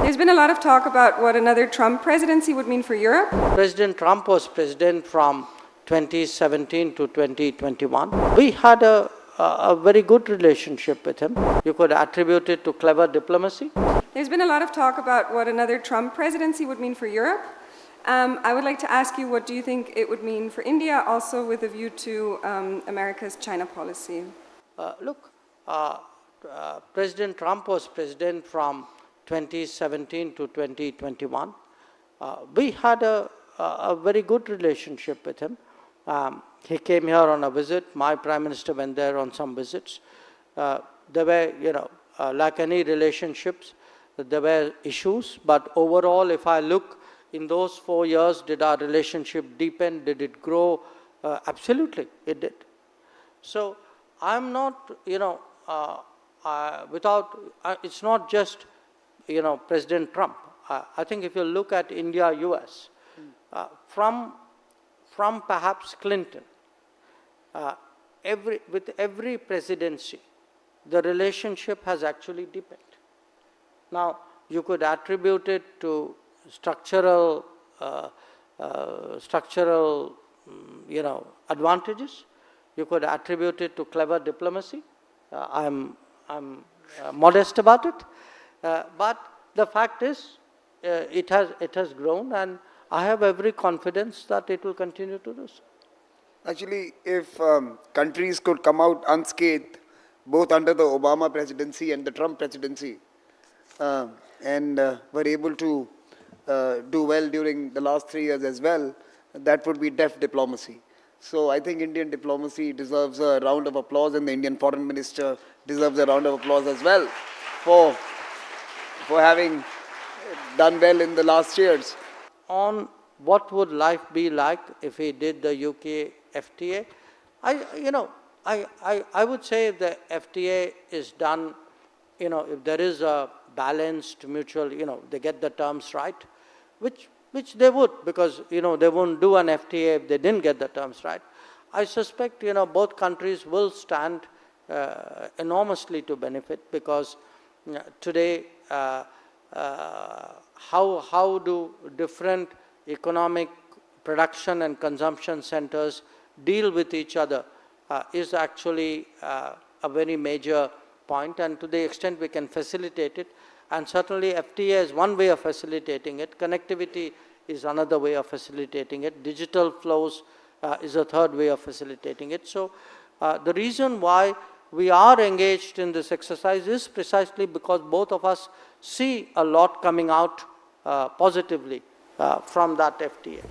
There's been a lot of talk about what another Trump presidency would mean for Europe. President Trump was president from 2017 to 2021. We had a very good relationship with him. You could attribute it to clever diplomacy. There's been a lot of talk about what another Trump presidency would mean for Europe. I would like to ask you, what do you think it would mean for India, also with a view to America's China policy? President Trump was president from 2017 to 2021. We had a very good relationship with him. He came here on a visit. My Prime Minister went there on some visits. There were, like any relationships, there were issues. But overall, if I look in those 4 years, did our relationship deepen? Did it grow? Absolutely, it did. So I'm not, it's not just, President Trump. I think if you look at India, US, from perhaps Clinton, with every presidency, the relationship has actually deepened. Now, you could attribute it to structural advantages. You could attribute it to clever diplomacy. I'm modest about it, but the fact is, it has grown, and I have every confidence that it will continue to do so. Actually, if countries could come out unscathed, both under the Obama presidency and the Trump presidency, and were able to do well during the last 3 years as well, that would be deft diplomacy. So I think Indian diplomacy deserves a round of applause, and the Indian foreign minister deserves a round of applause as well for having done well in the last years. On what would life be like if he did the UK FTA, I would say if the FTA is done, if there is a balanced mutual, they get the terms right, which they would, because, they won't do an FTA if they didn't get the terms right. I suspect, both countries will stand enormously to benefit, because today, how do different economic production and consumption centers deal with each other is actually a very major point, and to the extent we can facilitate it, and certainly FTA is one way of facilitating it, connectivity is another way of facilitating it, digital flows is a third way of facilitating it. So the reason why we are engaged in this exercise is precisely because both of us see a lot coming out positively from that FTA.